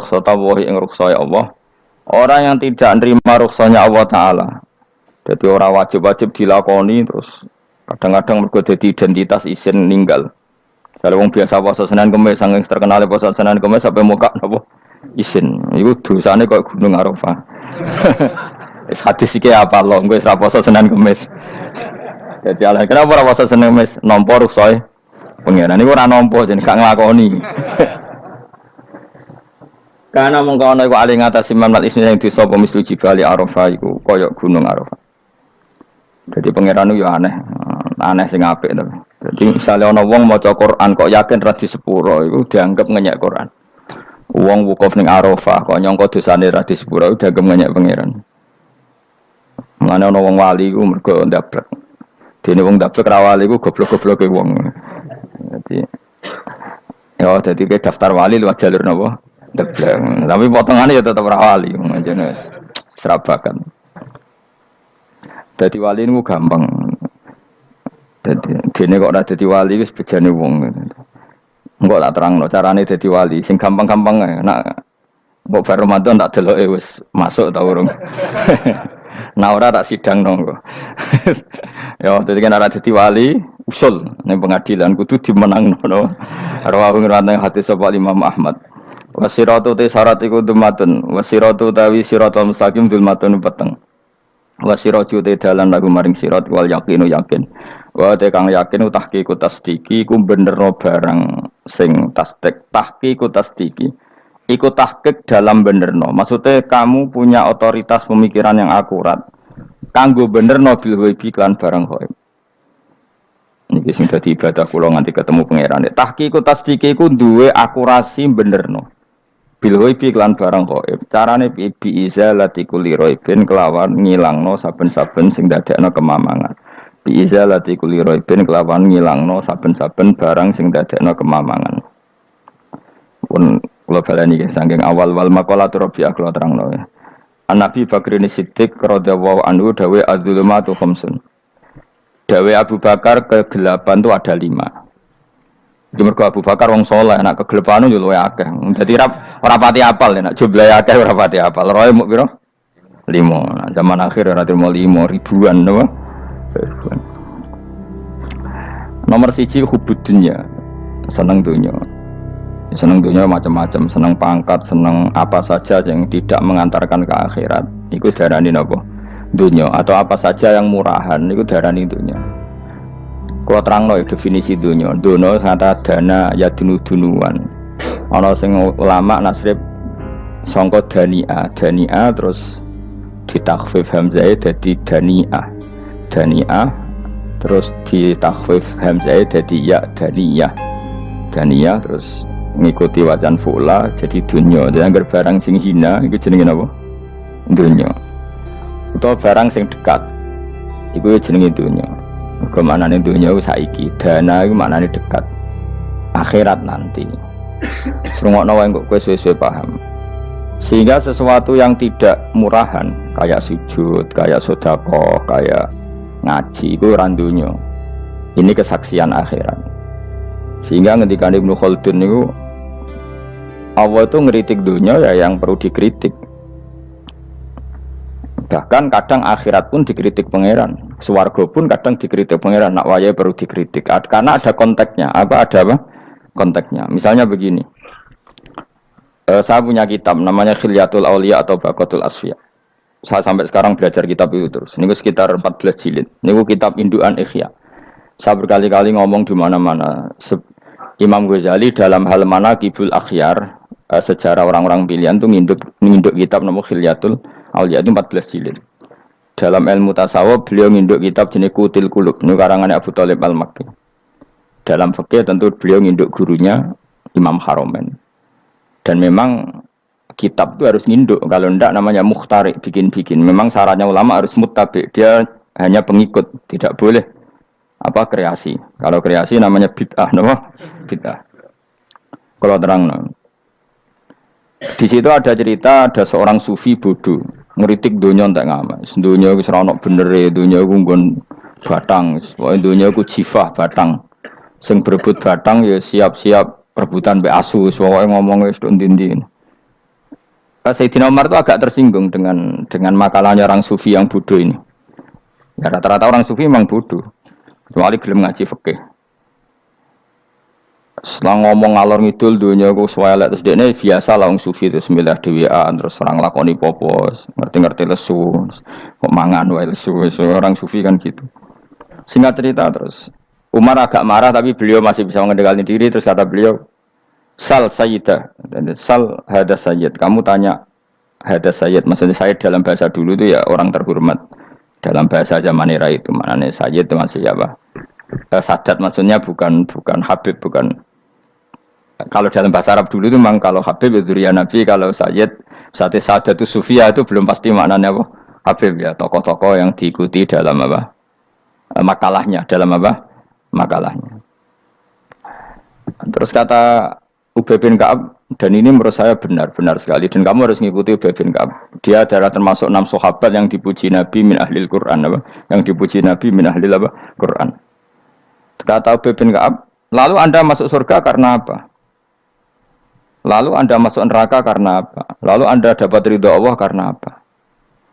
rukhsata wa ing rukhsah Allah. Orang yang tidak nerima rukhsahnya Allah Ta'ala. Jadi orang wajib-wajib dilakoni terus kadang-kadang mergo dadi identitas isin ninggal. Kalau wong biasa puasa Senin Kamis saking terkenal puasa Senin Kamis sampai muka napa isin. Iku dosane kok Gunung Arafah. Wis hadis iki apa lho wis ra puasa Senin Kamis. Jadi ala kenapa ora puasa Senin Kamis nampa rukhsah pengiran niku ora nampa jeneng gak nglakoni. Karena mengkono iku ali ngatasi manat isine sing disa apa mislu jibali Arafah iku kaya gunung Arafah. Jadi pangeran yo aneh sing apik to. Jadi misalnya ana wong maca Quran kok yakin ra di sepuro iku dianggap ngenyek Quran. Wong wukuf ning Arafah kok nyangka dosane ra di sepuro dianggap ngenyek pangeran. Mane ana wong wali iku mergo ndablek. Dene wong ndablek ra wali iku goblok-gobloke wong. Jadi ke daftar wali lewat jalur napa? Ndablek. Tapi potongannya ya tetap ra wali jenenge serabakan. Dadi wali niku gampang. Dadi dene kok ora dadi wali wis bejane wong. Engko tak terangno carane dadi wali sing gampang-gampang ae. Nak mbok bar Ramadan tak deloke wis masuk ta urung. Nah ora tak sidang nongko. Ya dadi kan ora dadi wali usul ning pengadilan kudu dimenangno. Rawahu ngrawat hadis sapa Imam Ahmad. Wasiratu te syarat iku dumatun, wasiratu tawi siratal mustaqim dzulmatun peteng. Wasiratu te dalan lagu maring sirat wal yaqinu yakin. Wa te kang yakin tahqiqu tasdiki iku benerno barang sing tahqiqu tasdiki. Iku tahqiq dalam benerno. Maksudnya kamu punya otoritas pemikiran yang akurat. Kanggo benerno bil ghaibi lan barang ghaib. Niki sing dadi ibadah kula nganti ketemu pangeran. Tahqiqu tasdiki iku duwe akurasi benerno. Bil ghaibi lan barang ghaib. Carane bi izalati kulli ghaibin kelawan ngilangno saben-saben sing dadekno kemamangan. Bi izalati kulli ghaibin kelawan ngilangno saben-saben barang sing dadekno kemamangan. Pun kula baleni saking awal wal maqalatu rabi'ah kula terangno ya. An-Nabi Bakrin Siddiq radhiyallahu anhu dawe az-zulumatu khamsun. Dawe Abu Bakar kegelapan itu ada 5. Di mergo Abu Bakar wong saleh nek kegelapan yo luwih akeh. Dadi ora pati apal nek jumlahe akeh ora pati apal. Roe muk pira? 5. Nah, zaman akhir ora terima 5 ribuan napa? Ribuan. Nomor 1 hubud dunya. Seneng dunya. Seneng dunya macam-macam, seneng pangkat, seneng apa saja yang tidak mengantarkan ke akhirat. Iku darani napa? Dunya atau apa saja yang murahan iku darani dunya. Kalau terangno definisi dunya, dono kata dana ya dunuan. Ana sing ulama nasrib sangka dania terus ditakhfif hamzah dadi daniah terus ditakhfif hamzah dadi ya daniyah terus ngikuti wazan fu'la jadi dunya. Jadi anggar barang sing hina iku jenenge napa? Dunya. Utawa barang sing dekat iku jenenge dunya. Kemanane dunya saiki, dana iku maknane dekat. Akhirat nanti. Serungokno wae kok kowe suwe-suwe paham. Sehingga sesuatu yang tidak murahan, kayak sujud, kayak sedekah, kayak ngaji iku ora dunya. Ini kesaksian akhirat. Sehingga ketika Ibnu Khaldun niku Allah itu ngeritik dunya ya yang perlu dikritik. Bahkan kadang akhirat pun dikritik pangeran, swarga pun kadang dikritik pangeran. Nak wayahe perlu dikritik karena ada konteksnya. Ada apa? Konteksnya. Misalnya begini. Saya punya kitab namanya Khilyatul Auliya atau Baqatul Asfiya. Saya sampai sekarang belajar kitab itu terus. Ini sekitar 14 jilid. Ini kitab indukan Ihya. Saya berkali-kali ngomong di mana-mana. Imam Ghazali dalam hal Manaqibul Akhyar, sejarah orang-orang pilihan itu nginduk kitab nama Khilyatul Auliya itu 14 jilid. Dalam ilmu tasawuf beliau nginduk kitab jenis Qutil Qulub, ini karangannya Abu Thalib Al-Makki. Dalam fikih tentu beliau nginduk gurunya Imam Haromen. Dan memang kitab itu harus nginduk, kalau tidak namanya mukhtarik, bikin-bikin. Memang syaratnya ulama harus muttabi, dia hanya pengikut, tidak boleh kreasi. Kalau kreasi namanya bid'ah, bid'ah. Kalau terang, di situ ada cerita ada seorang sufi bodoh ngeritik dunia entek ngamal. Dunia wis ora ono benere, dunia ku nggon batang, pokoke dunia ku jifah batang. Sing berebut batang ya siap-siap rebutan mbek asu, pokoke ngomong wis tok ndi-ndi. Sayyidina Umar itu agak tersinggung dengan makalahnya orang sufi yang bodoh ini. Ya, rata-rata orang sufi memang bodoh. Kecuali gelem ngaji fikih. Setelah ngomong ngalor ngidul dunia ku swelek terus dekne biasa lah wong sufi itu semilah dhewean terus orang lakoni popos, ngerti-ngerti lesu. Kok mangan wae lesu, orang sufi kan gitu. Singkat cerita terus Umar agak marah tapi beliau masih bisa mengendalikan diri terus kata beliau, "Sal sayyidah." Sal hada sayyid. Kamu tanya hada sayyid, maksudnya sayyid dalam bahasa dulu itu ya orang terhormat. Dalam bahasa zaman era itu maknanya sayyid itu masih apa? Sadat maksudnya bukan habib, bukan. Kalau dalam bahasa Arab dulu itu memang kalau Habib itu ya Nabi, kalau Sayyid, Sadat itu Sufia itu belum pasti maknanya apa? Habib ya, tokoh-tokoh yang diikuti dalam apa? Makalahnya, dalam apa? Makalahnya. Terus kata Ubay bin Ka'ab, dan ini menurut saya benar sekali, dan kamu harus mengikuti Ubay bin Ka'ab. Dia adalah termasuk 6 sahabat yang dipuji Nabi min ahlil Quran, apa? Yang dipuji Nabi min ahlil apa? Quran. Kata Ubay bin Ka'ab, lalu Anda masuk surga karena apa? Lalu Anda masuk neraka karena apa? Lalu Anda dapat ridho Allah karena apa?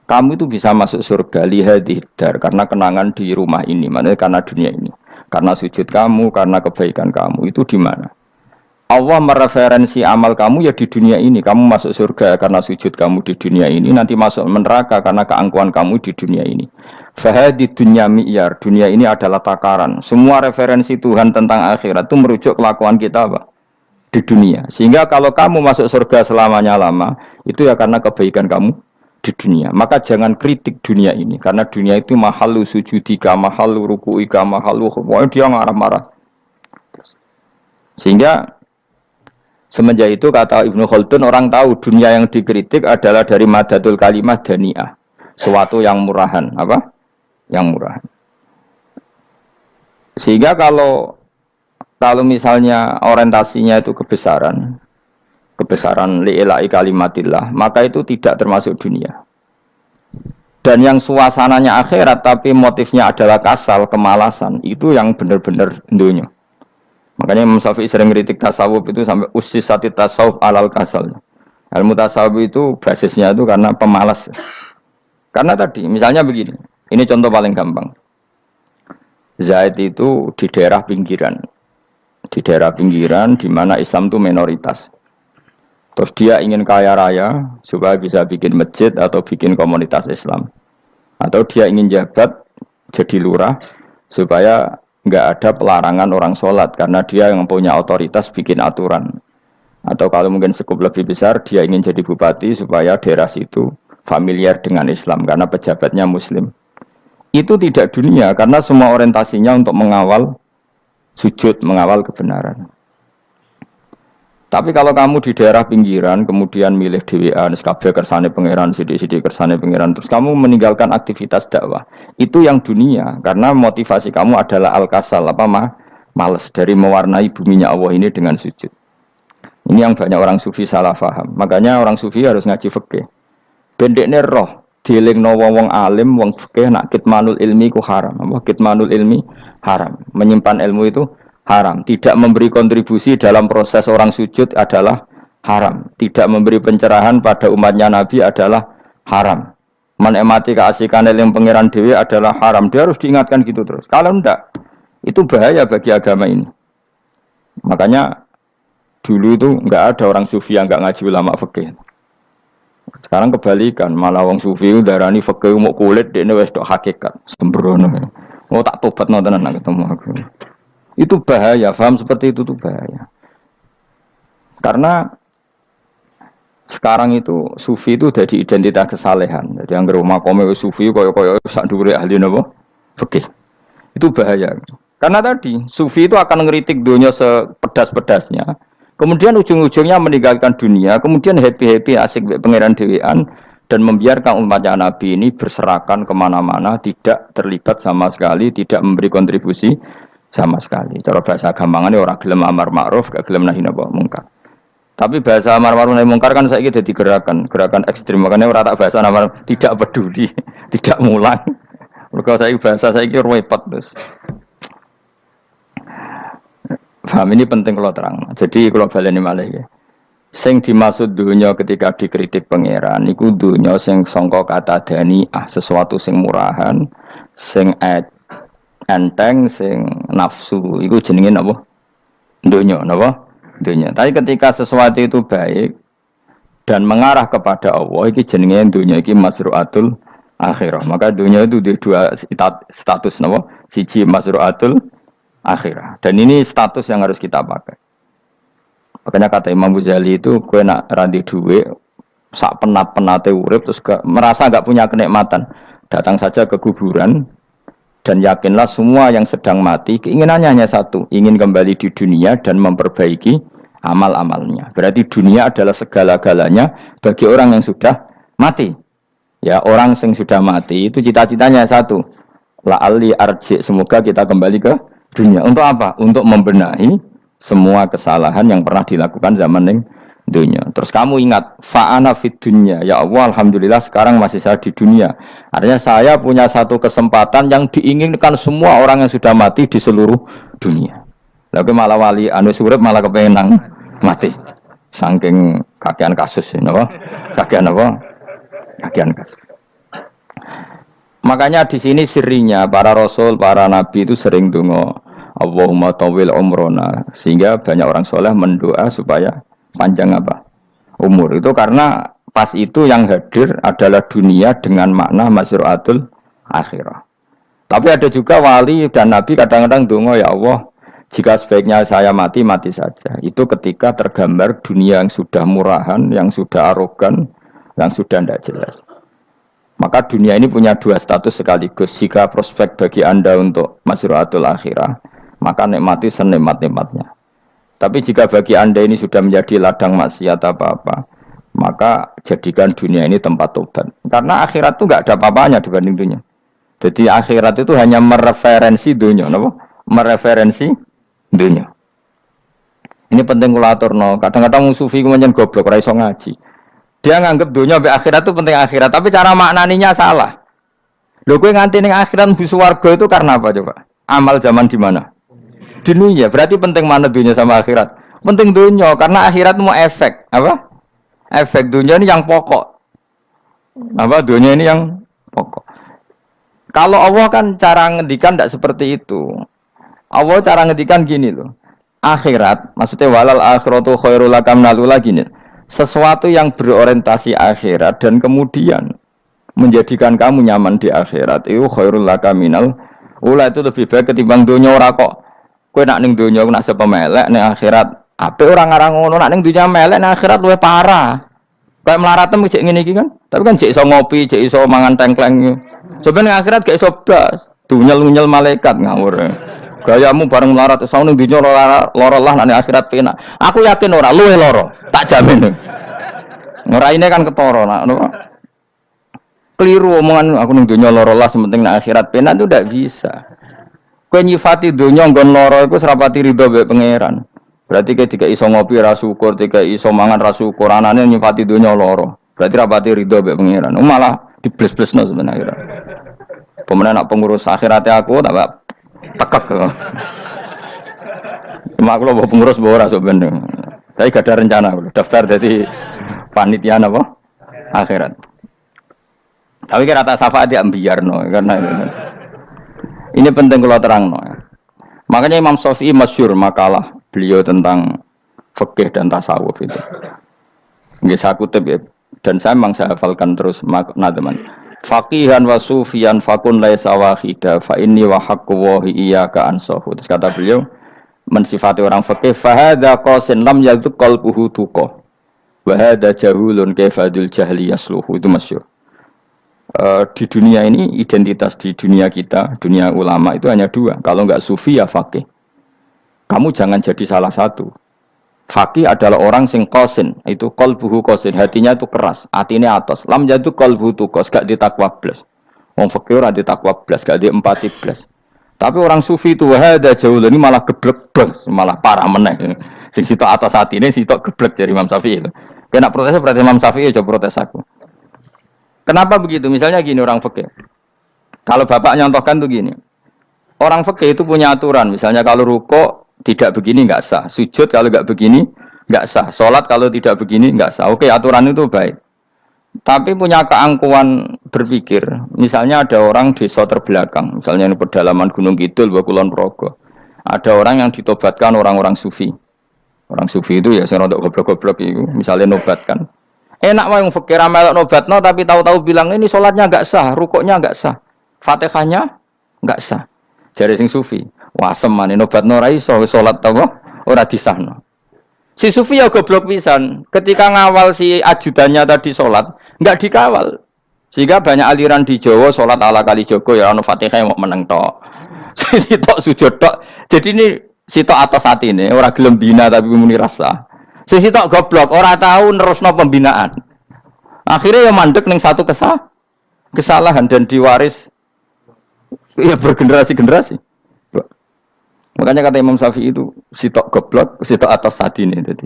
Kamu itu bisa masuk surga lihadidar karena kenangan di rumah ini, maksudnya karena dunia ini. Karena sujud kamu, karena kebaikan kamu, itu di mana? Allah mereferensi amal kamu ya di dunia ini. Kamu masuk surga karena sujud kamu di dunia ini, nanti masuk neraka karena keangkuhan kamu di dunia ini. Fahadi dunya mi'yar, dunia ini adalah takaran. Semua referensi Tuhan tentang akhirat itu merujuk kelakuan kita apa? Di dunia. Sehingga kalau kamu masuk surga selamanya lama, itu ya karena kebaikan kamu di dunia. Maka jangan kritik dunia ini, karena dunia itu mahalu sujudika, mahalu ruku'ika, mahalu pokoknya dia marah-marah. Sehingga semenjak itu kata Ibnu Khaldun, orang tahu dunia yang dikritik adalah dari madatul kalimah dani'ah, suatu yang murahan, apa? Yang murahan. Sehingga kalau misalnya orientasinya itu kebesaran li'ilai kalimatillah, maka itu tidak termasuk dunia. Dan yang suasananya akhirat tapi motifnya adalah kasal, kemalasan, itu yang benar-benar dunia. Makanya Imam Syafi'i sering kritik tasawuf itu sampai ussisati tasawuf alal kasal. Ilmu tasawuf itu basisnya itu karena pemalas. Karena tadi misalnya begini, ini contoh paling gampang. Zaid itu di daerah pinggiran di mana Islam itu minoritas. Terus dia ingin kaya raya supaya bisa bikin masjid atau bikin komunitas Islam. Atau dia ingin jabat jadi lurah supaya nggak ada pelarangan orang sholat karena dia yang punya otoritas bikin aturan. Atau kalau mungkin skup lebih besar dia ingin jadi bupati supaya daerah situ familiar dengan Islam karena pejabatnya Muslim. Itu tidak dunia karena semua orientasinya untuk mengawal sujud, mengawal kebenaran. Tapi kalau kamu di daerah pinggiran, kemudian milih dhewean, kabeh kersane pangeran, sithik-sithik kersane pangeran, terus kamu meninggalkan aktivitas dakwah. Itu yang dunia, karena motivasi kamu adalah al-kasal, males dari mewarnai buminya Allah ini dengan sujud. Ini yang banyak orang sufi salah paham. Makanya orang sufi harus ngaji fikih. Bendekne roh, dielingno wong alim, wong fikih nak kitmanul ilmi ku haram. Apa kitmanul ilmi haram. Menyimpan ilmu itu haram. Tidak memberi kontribusi dalam proses orang sujud adalah haram. Tidak memberi pencerahan pada umatnya Nabi adalah haram. Menikmati keasikan yang pangeran dewi adalah haram. Dia harus diingatkan gitu terus. Kalau enggak, itu bahaya bagi agama ini. Makanya dulu itu enggak ada orang sufi yang enggak ngaji ulama fikih. Sekarang kebalikan, malah wong sufi darani fikih mau kulit dekne wis tok hakikat. Sembrono. Oh tak tobat tenan nak ketemu aku. Itu bahaya, paham seperti itu tuh bahaya. Karena sekarang itu sufi itu jadi identitas kesalehan. Jadi yang rumah kome sufi koyo-koyo sak dhuwure ahli napa? Fikih. Itu bahaya. Karena tadi sufi itu akan ngeritik dunia sepedas-pedasnya. Kemudian ujung-ujungnya meninggalkan dunia, kemudian happy-happy asik pangeran dewean dan membiarkan umatnya Nabi ini berserakan kemana-mana, tidak terlibat sama sekali, tidak memberi kontribusi sama sekali. Cara bahasa gampangannya orang gelem amar ma'ruf, gak gelem nahi mungkar. Tapi bahasa amar ma'ruf nahi mungkar kan saiki dadi gerakan ekstrem. Makanya ora tak bahasa amar tidak peduli, tidak mulang. Mergo saiki bahasa saiki repot terus. Paham ini penting kalau terang. Jadi kalau baleni malih ya. Sing dimaksud dunya ketika dikritik pangeran iku dunya sing sangka kata daniah, sesuatu sing murahan, sing enteng, sing nafsu. Iku jenenge napa? Dunya, napa? Dunya. Tapi ketika sesuatu itu baik dan mengarah kepada Allah, iki jenenge dunya iki masruatul akhirah. Maka dunia itu di dua status napa? Siji masruatul akhirah. Dan ini status yang harus kita pakai. Makanya kata Imam Ghazali itu kowe nak randi duwe sak penat-penate urip terus merasa enggak punya kenikmatan. Datang saja ke kuburan dan yakinlah semua yang sedang mati keinginannya hanya satu, ingin kembali di dunia dan memperbaiki amal-amalnya. Berarti dunia adalah segala-galanya bagi orang yang sudah mati. Ya, orang yang sudah mati itu cita-citanya satu. La'ali arji, semoga kita kembali ke dunia. Untuk apa? Untuk membenahi semua kesalahan yang pernah dilakukan zaman ning dunia. Terus kamu ingat, fa'ana fid dunya. Ya Allah, alhamdulillah sekarang masih saya di dunia. Artinya saya punya satu kesempatan yang diinginkan semua orang yang sudah mati di seluruh dunia. Lalu malah wali anu surip malah kepengen mati. Saking kakean kasus ini, apa? Kakean apa? Kakean kasus. Makanya di sini sirinya para rasul, para nabi itu sering donga Allahumma tawil umrona, sehingga banyak orang soleh mendoa supaya panjang apa? Umur. Itu karena pas itu yang hadir adalah dunia dengan makna masruatul akhirah. Tapi ada juga wali dan nabi kadang-kadang donga, ya Allah, jika sebaiknya saya mati, mati saja. Itu ketika tergambar dunia yang sudah murahan, yang sudah arogan, yang sudah tidak jelas. Maka dunia ini punya dua status sekaligus. Jika prospek bagi Anda untuk masruatul akhirah, maka nikmati senikmat-nikmatnya. Tapi jika bagi Anda ini sudah menjadi ladang maksiat apa-apa, maka jadikan dunia ini tempat tobat. Karena akhirat itu nggak ada apa-apanya dibanding dunia. Jadi akhirat itu hanya mereferensi dunia, mereferensi dunia. Ini penting kula aturno. Kadang-kadang sufi kemudian goblok ora iso ngaji. Dia nganggep dunia sampai akhirat itu penting akhirat, tapi cara maknaninya salah. Lho kowe nganti ning akhirat mlebu swarga itu karena apa coba? Amal zaman di mana? Dunia. Berarti penting mana dunia sama akhirat? Penting dunia karena akhirat mau efek, apa? Efek dunia ini yang pokok. Apa dunia ini yang pokok. Kalau Allah kan cara ngendikan tidak seperti itu. Allah cara ngendikan gini loh. Akhirat, maksudnya walal akhiratu khairul laka minal ula gini. Sesuatu yang berorientasi akhirat dan kemudian menjadikan kamu nyaman di akhirat itu khairul laka minal ula, itu lebih baik ketimbang dunia. Ora kok kowe nak ning dunia nak sepemelek ning akhirat apik ora ngarang ngono, nak ning dunia melek ning akhirat luwih parah. Kayak melarat cek ngene iki kan. Tapi kan cek iso ngopi, cek iso mangan tengkleng. Coba ning akhirat gak iso blas. Dunyel-nyel malaikat ngawur. Gayamu bareng melarat iso ning dunia lara lah ning akhirat penak. Aku yakin ora luwih lara, tak jamin. Ngeraine kan ketara nak keliru omongan aku ning dunia lara lah sementing ning akhirat penak itu ndak bisa. Kowe nyifati donya nggon lara iku serapati ridho mbek pangeran. Berarti ketika iso ngopi ra syukur, ketika iso mangan ra syukur, anane nyifati donya lara. Berarti rapati ridho mbek pangeran. Malah dibles-blesno sebenarnya. Pemenang nak pengurus akhirate aku tak tekek. Cuma aku lho pengurus ora sok ben. Tapi gak ada rencana daftar jadi panitia apa? Akhirat. Tapi kira tak syafaat ya biarno karena ini penting kalau terang no. Makanya Imam Syafi'i masyhur makalah beliau tentang fikih dan tasawuf itu. Nggih saya kutip ya, dan saya memang saya hafalkan terus makna teman. Faqihan wa sufiyan fakun laisa wahida fa inni wa haqqu wa iyyaka ansahu. Terus kata beliau mensifati orang fikih fa hadza qasin lam yadhuq qalbuhu tuqa. Wa hadza jahulun kaifadul jahli yasluhu. Itu masyhur. Di dunia ini identitas di dunia kita, dunia ulama itu hanya dua. Kalau enggak sufi ya faqih. Kamu jangan jadi salah satu. Faqih adalah orang sing qasin, itu qalbuhu qasin, hatinya itu keras, atine atos. Lam jadu qalbuhu tuqas, gak ditakwa blas. Wong faqih ora ditakwa blas, gak di empati blas. Tapi orang sufi itu hada jauh ini malah geblek blas, malah parah meneh. Sing sitok atas hatine sitok geblek dari Imam Syafi'i itu. Kena protes berarti Imam Syafi'i aja protes aku. Kenapa begitu? Misalnya gini orang fikih. Kalau bapak nyontohkan tuh gini. Orang fikih itu punya aturan. Misalnya kalau ruko tidak begini nggak sah. Sujud kalau nggak begini nggak sah. Sholat kalau tidak begini nggak sah. Oke, aturan itu baik. Tapi punya keangkuhan berpikir. Misalnya ada orang desa terbelakang, misalnya di pedalaman Gunung Kidul, Kulon Progo. Ada orang yang ditobatkan orang-orang sufi. Orang sufi itu ya sing rodok goblok-goblok itu, misalnya nobatkan. Enak wae wong fikir melok nobatno tapi tahu-tahu bilang ini sholatnya enggak sah, rukuknya enggak sah, Fatihahnya enggak sah. Jare sing sufi, wah semane nobatno ora iso salat apa ora disahno. Si sufi ya goblok pisan, ketika ngawal si ajudannya tadi sholat enggak dikawal. Sehingga banyak aliran di Jawa sholat ala kali Joko ya ono Fatihah mau meneng tok. Sitok sujud tok. Jadi ini sitok atas hati ini ora gelem bina tapi muni rasa. Sing sitok goblok, ora tahu nerusno pembinaan. Akhirnya ya mandek ning satu kesalahan dan diwaris ya bergenerasi-generasi. Makanya kata Imam Syafi'i itu sitok goblok, sitok atas hati ini. Jadi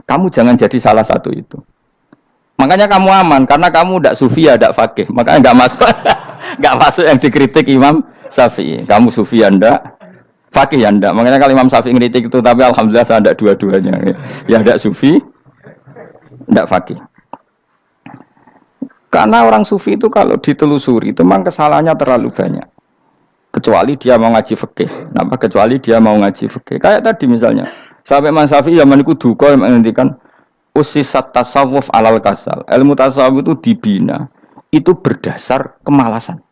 kamu jangan jadi salah satu itu. Makanya kamu aman karena kamu ndak sufi ya ndak fakih. Makanya nggak masuk nggak masuk yang dikritik Imam Syafi'i. Kamu sufi ya ndak, fakih ya ndak. Makanya kalau Imam Syafi'i kritik itu, tapi alhamdulillah saya ndak dua-duanya. Ya ndak sufi, ndak fakih. Karena orang sufi itu kalau ditelusuri itu memang kesalahannya terlalu banyak. Kecuali dia mau ngaji fikih. Kenapa? Kecuali dia mau ngaji fikih. Kayak tadi misalnya, sampai Imam Syafi'i zaman itu duka yang menghentikan usisat tasawuf alal kasal. Ilmu tasawuf itu dibina. Itu berdasar kemalasan.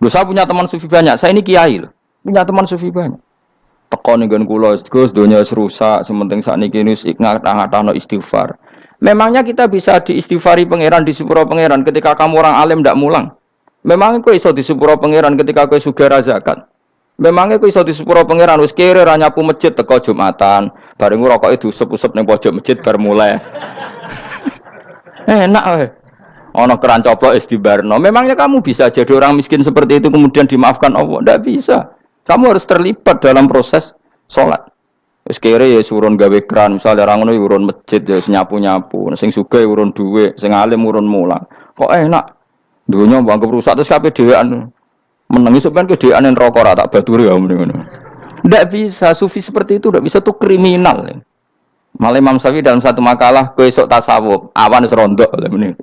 Loh, saya punya teman sufi banyak. Saya ini kiai loh. Punya teman sufi banyak. Teko dengan kula Gus donya wis rusak, sementing sakniki wis ngatah-ngatahno istighfar. Memangnya kita bisa diistighfari pangeran di sepuro pangeran ketika kamu orang alim ndak mulang? Memangnya kowe iso di sepuro pangeran ketika kowe sugih zakat? Memangnya kowe iso di sepuro pangeran wis kere ra nyapu masjid teko Jumatan, bareng rokoke diusep-usep ning pojok masjid bar mulai. Enak wae. Ana keran coplok wis dibarno. Memangnya kamu bisa jadi orang miskin seperti itu kemudian dimaafkan Allah? Ndak bisa. Kamu harus terlibat dalam proses sholat. Wis kere ya urun gawe keran, misale ra ngono urun masjid ya nyapu-nyapu, sing sugih urun dhuwit, sing alim urun mulang. Kok enak? Dunya bangke rusak terus kabeh dhewean. Menengi sampean ke dhewean neraka ra tak baturi ya ngono. Ndak bisa, sufi seperti itu ndak bisa, tuh kriminal. Malah Imam Syafi'i dalam satu makalah kowe esuk tasawuf, awan wis rondok ngene.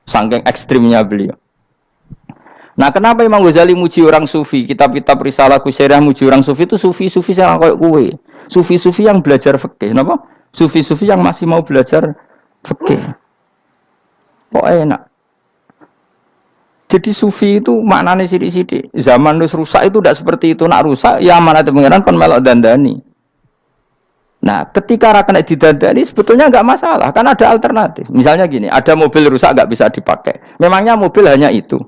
Saking ekstrimnya beliau. Nah, kenapa Imam Ghazali muji orang sufi? Kitab-kitab Risalah Kusyirah muji orang sufi itu sufi-sufi yang kayak kowe. Sufi-sufi yang belajar fikih, napa? Sufi-sufi yang masih mau belajar fikih. Kok enak? Jadi sufi itu maknanya sidik-sidik. Zaman wis rusak itu tidak seperti itu. Nak rusak ya amanat pengiran kon melok dandani. Nah, ketika ra kena didandani sebetulnya enggak masalah, kan ada alternatif. Misalnya gini, ada mobil rusak enggak bisa dipakai. Memangnya mobil hanya itu.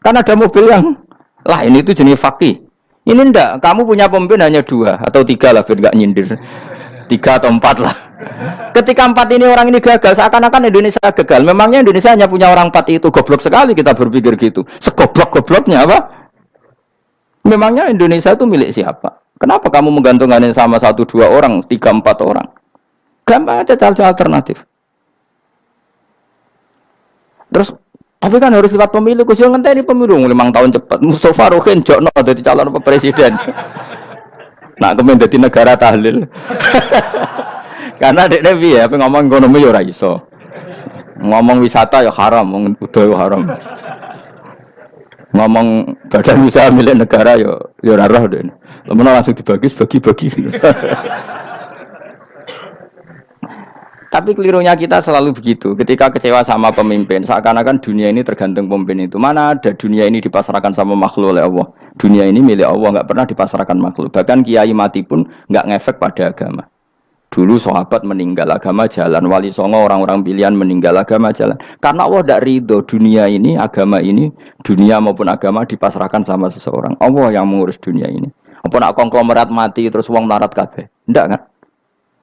Kan ada mobil yang lain itu jenis fakih. Ini enggak, kamu punya pemimpin hanya 2 atau 3 lah biar enggak nyindir. 3 atau 4 lah. Ketika 4 ini orang ini gagal, seakan-akan Indonesia gagal. Memangnya Indonesia hanya punya orang 4 itu, goblok sekali kita berpikir gitu. Segoblok-gobloknya apa? Memangnya Indonesia itu milik siapa? Kenapa kamu menggantungkan sama 1-2 orang, 3-4 orang? Gampang aja cari alternatif. Terus tapi kan harus lewat pemilu, kusul ngenteni pemilu 5 tahun cepat. Mustafa Rohin jokno dadi calon presiden. Nak kemen dadi negara tahlil. Karena dekne piye apa ngomong ekonomi ya ora iso. Ngomong wisata ya haram, ngomong budaya haram. Ngomong badan usaha milik negara ya ora roh dekne. Lemen langsung dibagi-bagi. Tapi kelirunya kita selalu begitu. Ketika kecewa sama pemimpin, seakan-akan dunia ini tergantung pemimpin itu. Mana ada dunia ini dipasarkan sama makhluk oleh Allah. Dunia ini milik Allah, nggak pernah dipasarkan makhluk. Bahkan kiai mati pun nggak ngefek pada agama. Dulu sahabat meninggal agama jalan, wali songo orang-orang pilihan meninggal agama jalan. Karena Allah tidak ridho dunia ini, agama ini, dunia maupun agama dipasarkan sama seseorang. Allah yang mengurus dunia ini. Apa nak konglomerat mati terus wong larat kabeh? Enggak kan?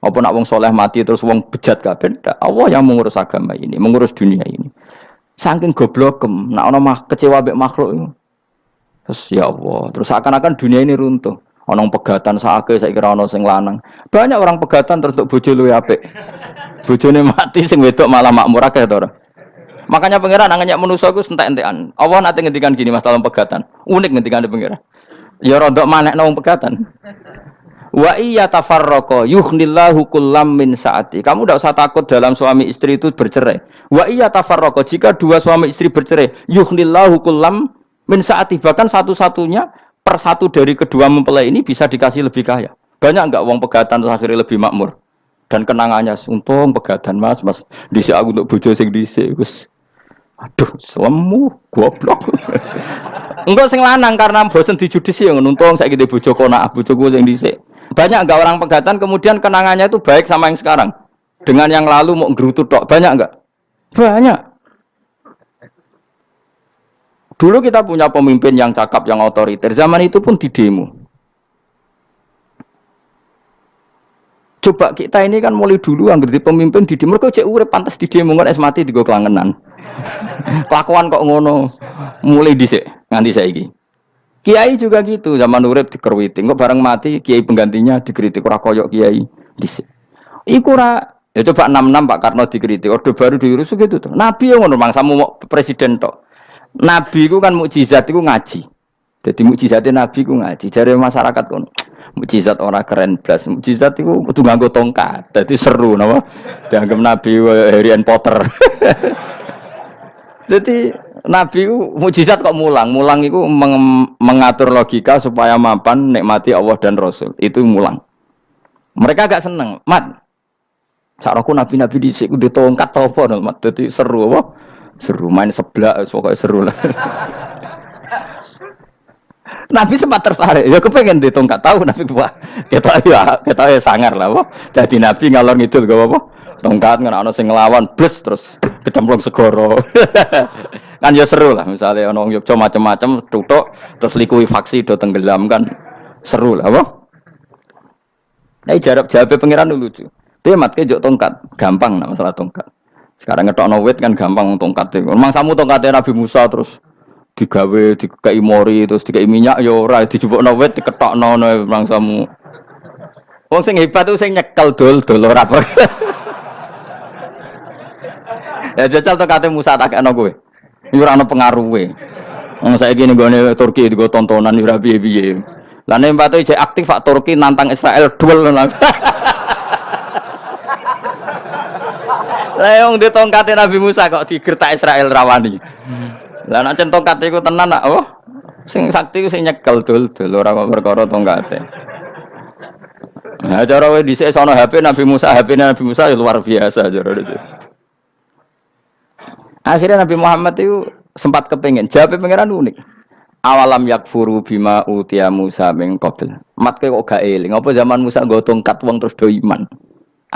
Apa nak wong soleh mati terus wong bejat kabeh? Allah yang mengurus agama ini, mengurus dunia ini. Saking goblokem, nak ono kecewa mbek makhluk itu. Terus ya Allah, terus seakan-akan dunia ini runtuh. Ono pegatan saake saiki ora ono sing lanang. Banyak orang pegatan terus untuk bojo luwih apik. Bojone mati sing wedok malah makmur akeh to ora. Makanya pangeran nanya manusa iku entek-entekan. Allah nate ngendikan gini masalah pegatan. Unik ngendikane pangeran. Ya rondok manekno wong pegatan. Wa iya tafarraqa yughnillahu kullam min saati. Kamu tidak usah takut dalam suami istri itu bercerai. Wa iya tafarraqa jika dua suami istri bercerai, yughnillahu kullam min saati. Bahkan satu-satunya per satu dari kedua mempelai ini bisa dikasih lebih kaya. Banyak enggak uang pegatan terus akhirnya lebih makmur. Dan kenangannya untung pegatan Mas dhisik aku untuk bojo sing dhisik wis. Aduh, selemu goblok. Engko sing lanang karena bosen dijudisi ya untung saiki di bojo konak bojoku sing dhisik. Banyak enggak orang pegatan kemudian kenangannya itu baik sama yang sekarang. Dengan yang lalu mau ngerutu tok, banyak enggak? Banyak. Dulu kita punya pemimpin yang cakap, yang otoriter. Zaman itu pun di demo. Coba kita ini kan mulai dulu anggar di pemimpin di demo. Kok cek urip pantas di demo kan es mati digo kelangenan. Kelakuan kok ngono. Mulai dhisik nganti saiki. Kiai juga gitu, zaman urip dikerwiti, kok bareng mati kiai penggantinya dikritik ora koyok kiai dhisik. Iku ora ya coba 66 Pak Karno dikritik, Orde Baru diurus gitu tuh. Nabi yang ngono mangsamu mau presiden tok. Nabi ku kan mukjizat iku ngaji. Dadi mukjizate Nabi ku ngaji. Jare masyarakat kono. Mukjizat ora keren blas. Mukjizat iku kudu nganggo tongkat. Dadi seru napa? Dianggap Nabi Harry Potter. Jadi Nabi itu mukjizat kok mulang itu mengatur logika supaya mapan nikmati Allah dan Rasul itu mulang. Mereka agak seneng, mat. Saraku nabi-nabi dhisik ku ditongkat apa mat. Dadi seru apa? Seru main seblak pokoknya seru lah. Nabi sempat tertarik, ya kepengen ditongkat tahu Nabi wah kita ya sangar lah apa. Jadi Nabi ngalor ngidul gak apa? Tongkat ngono ana sing nglawan bles terus kecemplung segara. Kan ya seru lah misalnya ana wong Yogya macam-macam tutuk terus likuifaksi do tenggelam kan seru lah apa? Nah jawab pangeran lucu. Dia matke jok tongkat, gampang nah masalah tongkat. Sekarang ngetokno wit kan gampang tongkat. Memang samu tongkatnya Nabi Musa terus digawe dikei mori terus dikei minyak ya ora dijupukno wit diketokno memang samu. Wong sing hebat itu sing nyekel dol ora apa. Ya jajal tongkate Musa tak kena kowe. Iki ora ana pengaruhe. Wong saiki ning gone Turki digo tontonan ora piye-piye. Lah nek empate jek aktif Pak Turki nantang Israel duel. Lah wong di tongkate Nabi Musa kok digertak Israel rawani. Lah nek tongkate iku tenan nak oh sing sakti ku sing nyekel dul ora kok perkara tongkate. Nah cara wae dhisik sono HP Nabi Musa ya luar biasa cara dhisik. Akhirnya Nabi Muhammad itu sempat kepengen. Jawabnya pangeran unik. Awalam yakfuru bima utia Musa min qabl. Mat kok gak eling. Apa zaman Musa nggo tongkat wong terus do iman.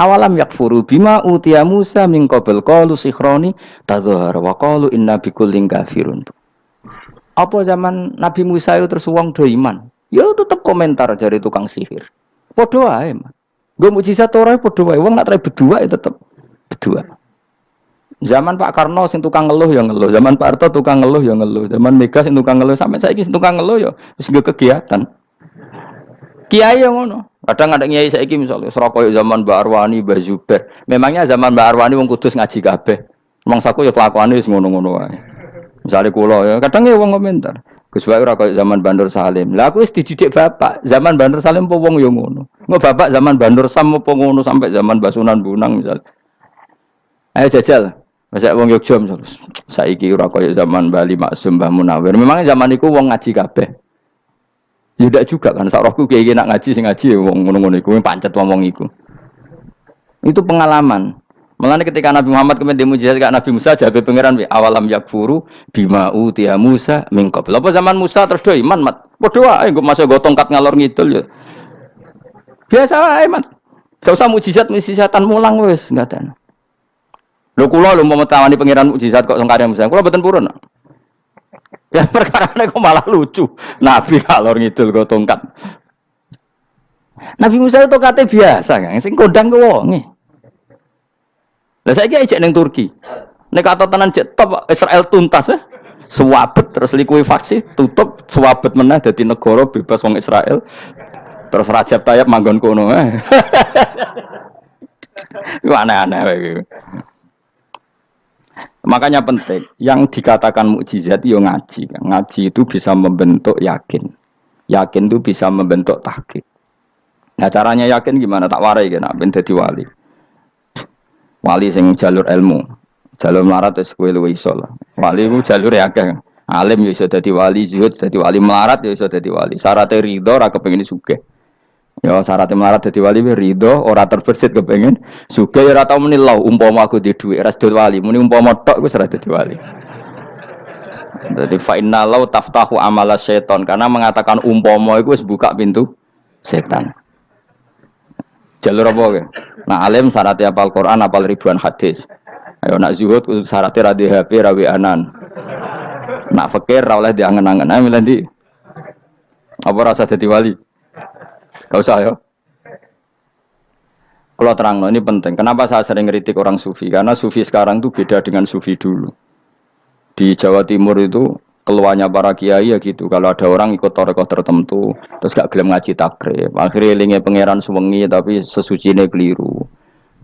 Awalam yakfuru bima utia Musa min qabl qalu sikhroni tazahar wa qalu inna bikullin kafirun. Apa zaman Nabi Musa itu terus wong do iman. Ya tetep komentar dari tukang sihir. Padha wae. Nggo mukjizat ora padha wae. Wong nak trai berdua ya tetep berdua. Zaman Pak Karno sing tukang ngeluh ya ngeluh, zaman Pak Harto tukang ngeluh ya ngeluh, zaman Mega sing tukang ngeluh sampai saiki sing tukang ngeluh ya wis nggo kegiatan. Kiai yang ngono. Kadang ada kiai saiki misalnya Surakoyo zaman Mbak Arwani, Mbak Zubair. Memangnya zaman Mbak Arwani wong Kudus ngaji kabeh. Mangsaku ya kelakuane wis ngono-ngono wae. Misale kula ya kadang ya wong komentar. Gus wae ora koyo zaman Bandur Salim. Lah aku wis dididik bapak, zaman Bandur Salim apa wong ya ngono. Engko bapak zaman Bandur Sam apa ngono sampai zaman Basunan Bunang misal. Ayo jajal. Masa wong Yogya misalnya, saiki ora kaya zaman Bali Maksum Mbah Munawir. Memangnya zaman iku wong ngaji kabeh. Ya ndak juga kan sak rohku kiye nak ngaji sing ngaji wong ngono-ngono iku pancet wong iku. Itu pengalaman. Mulane ketika Nabi Muhammad kemudian mujizat kak Nabi Musa jabe pangeran we awalam yakfuru bima utiya Musa min qabl. Apa zaman Musa terus do iman mat. Padha wae engko masuk go tongkat ngalor ngidul ya. Biasa wae mat. Gak usah mujizatan mulang wis enggak ada. Lho kula lho mau tawani pangeran mukjizat kok sangkare Musa. Kula mboten purun. Ya perkarane kok malah lucu. Nabi kalor ngidul kok tongkat. Nabi Musa itu tongkate biasa kan, sing kodang ku wonge. Lah saiki ajek ning Turki. Nek kata tenan jek top Israel tuntas ya. Swabet terus likuifaksi tutup swabet meneh dadi negara bebas wong Israel. Terus Rajab Tayyip manggon kono. Iku aneh-aneh iki. Makanya penting, yang dikatakan mukjizat yo ngaji. Ngaji itu bisa membentuk yakin. Yakin itu bisa membentuk tahqiq. Nah caranya yakin gimana? Tak warai kan, ben dadi wali. Wali sing jalur ilmu, jalur melarat wis kowe luwih iso lah. Wali ku jalur akeh. Alim ya iso dadi wali, zuhud dadi wali, melarat ya iso dadi wali. Syaratnya ridho ora kepengin sugih. Ya syaratnya melarat dadi wali ridho ora terbersit kepengin sugih ya ora tau muni lho umpama aku di dhuwit ora dadi wali, muni umpama tok wis ora dadi wali. Jadi fa inna law taftahu amala syaiton karena mengatakan umpama itu wis buka pintu setan. Jalur apa ke? Nah alim syaratnya hafal Quran, hafal ribuan hadis. Ayo nak zuhud syaratnya radhi HP, rawi anan. Nak fakir ra oleh diangen-angen. Ayo milih ndi? Apa rasa dadi wali? Gak usah ya. Kalau terang, ini penting. Kenapa saya sering ngeritik orang sufi? Karena sufi sekarang itu beda dengan sufi dulu. Di Jawa Timur itu keluarnya para kiai ya gitu. Kalau ada orang ikut torekoh tertentu, terus gak gelem ngaji takrib. Akhirnya linge pangeran suwengi tapi sesucine keliru.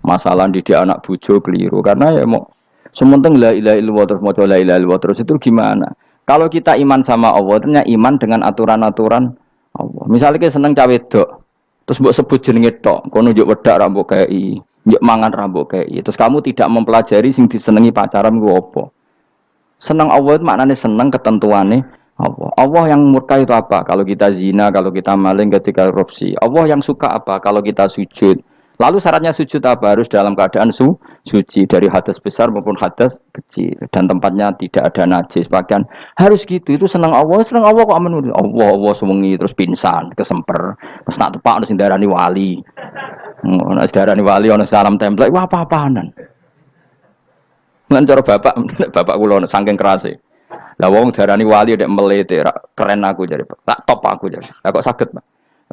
Masalah didik anak bojo keliru. Karena ya mau sementing la ilaha illallah terus maca la ilaha illallah terus itu gimana? Kalau kita iman sama Allah, ternyata iman dengan aturan-aturan Allah. Misalnya kita seneng cawe wedok, terus mbok sebut jenenge tok, kono njuk wedak ra mbok kei, njuk mangan ra mbok kei. Terus kamu tidak mempelajari sing disenengi pacaran ku apa? Senang Allah itu maknanya senang ketentuannya Allah. Allah yang murka itu apa? Kalau kita zina, kalau kita maling, ketika korupsi. Allah yang suka apa? Kalau kita sujud. Lalu syaratnya sujud apa? Harus dalam keadaan suci dari hadas besar maupun hadas kecil dan tempatnya tidak ada najis. Bahkan harus gitu. Itu senang Allah kok aman. Allah sewengi terus pingsan, kesemper. Terus nak tepak ono sing darani wali. Ono darani wali ono salam template. Wah apa-apaanan. Ngan cara bapak kula saking kerase. Lah wong darani wali ndek melete keren aku jare. Tak top aku jare. Lah kok saged, Pak?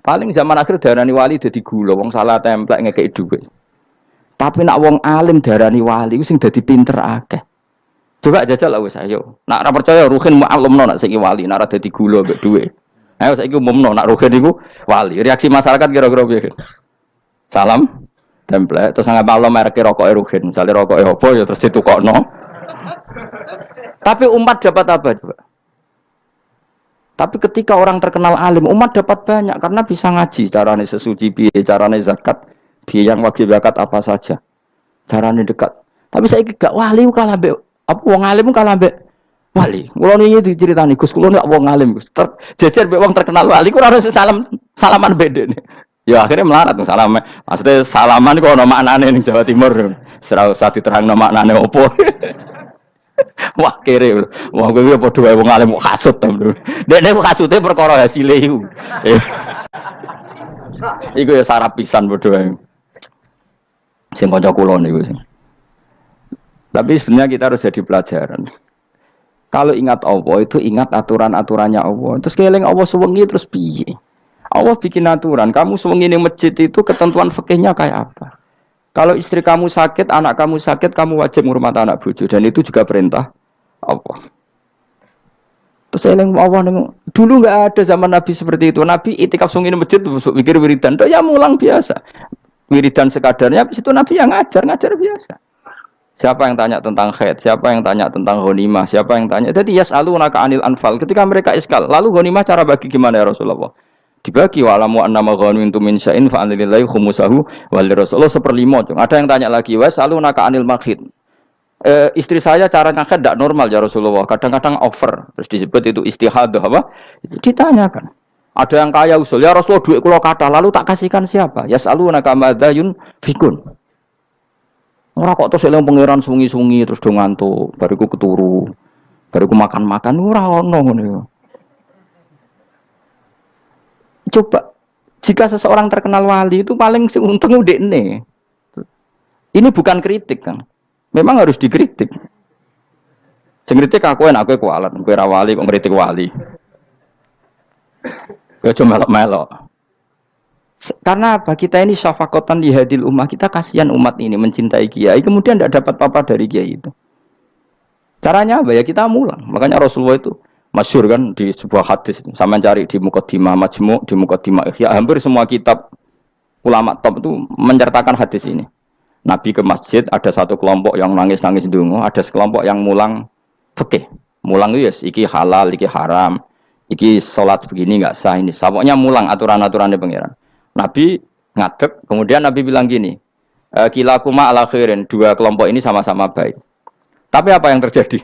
Paling zaman akhir darani wali dadi gula, wong salah templek ngekeki dhuwit. Tapi nak wong alim darani wali ku sing dadi pinter akeh. Coba jajal lah wis ayo. Nak ora percaya Ruhin mu'allimno nak saiki wali, nak ora dadi gula mbek dhuwit. Ayo saiki umumno nak Ruhin iku wali. Reaksi masyarakat kira-kira piye? Salam template terus nggak malam merek rokoke Ruhin. Misalnya rokoke apa ya terus ditukokno. Tapi umat dapat apa coba? Tapi ketika orang terkenal alim, umat dapat banyak karena bisa ngaji. Carane sesuci piye, carane zakat, piye yang wajib zakat apa saja. Carane dekat. Tapi saya gak wali kalah mbek apa wong alim kalah mbek wali. Kula niki diceritani Gus, kula nek wong alim Gus. Jejer mbek wong terkenal wali kula harus salaman bedene. Ya akhirnya melarat salam. Maksudnya salaman kok ono maknane ning Jawa Timur. Ora usah diterangno maknane opo. Wah kere, wah gue padha wae wong alim kok kasut to. Dekne kasute perkara hasile iku. Iku ya sarap pisan padha wae. Sing kanca kula niku sing. Tapi sebenarnya kita harus jadi pelajaran. Kalau ingat Allah itu ingat aturan-aturannya Allah. Terus keling Allah suwengi terus piye? Allah bikin aturan. Kamu suwengi ning masjid itu ketentuan fikihnya kayak apa? Kalau istri kamu sakit, anak kamu sakit, kamu wajib ngurmat anak bojo dan itu juga perintah Allah. Terus saya Allah dulu nggak ada zaman Nabi seperti itu. Nabi itikaf sungi masjid mikir wiridan, ya mulang biasa. Wiridan sekadarnya, habis itu Nabi yang ngajar biasa. Siapa yang tanya tentang haid, siapa yang tanya tentang ghanimah, siapa yang tanya. Jadi yas'alunaka 'anil anfal. Ketika mereka iskal, lalu ghanimah cara bagi gimana ya Rasulullah? Dibagi wa'lamu annama ghanimtum min syai'in fa anlillahi khumusahu wal rasulullah 1/5. Ada yang tanya lagi, was'alunaka 'anil makhid. Istri saya cara ngakad tidak normal ya Rasulullah. Kadang-kadang over. Terus disebut itu istihadah apa? Ditanyakan. Ada yang kaya usul, ya Rasulullah duit kula kathah lalu tak kasihkan siapa? Yas'alunaka madza yunfikun. Ora kok terus eling pangeran sungi-sungi terus do ngantuk, bariku keturu. Bariku makan-makan ora ono ngono. Coba jika seseorang terkenal wali itu paling untung udekne. Ini bukan kritik kan. Memang harus dikritik. Sing kritik aku enak kowe kualat, kowe ra wali kok ngritik wali. Kowe cuma melok-melok. Karena apa? Kita ini syafaqatan li hadil ummah, kita kasihan umat ini mencintai kiai, kemudian tidak dapat apa-apa dari kiai itu. Caranya apa ya? Kita mulang. Makanya Rasulullah itu masyhur kan di sebuah hadis, sama cari di Muqaddimah Majmu', di Muqaddimah Ihya, hampir semua kitab ulama top itu menceritakan hadis ini. Nabi ke masjid, ada satu kelompok yang nangis-nangis ndonga, ada sekelompok yang mulang fikih. Mulang itu yes, iki halal, iki haram, iki salat begini enggak sah ini. Pokoknya mulang aturan-aturannya pangeran. Nabi ngadeg. Kemudian Nabi bilang gini, kilakuma ala khairin, dua kelompok ini sama-sama baik. Tapi apa yang terjadi?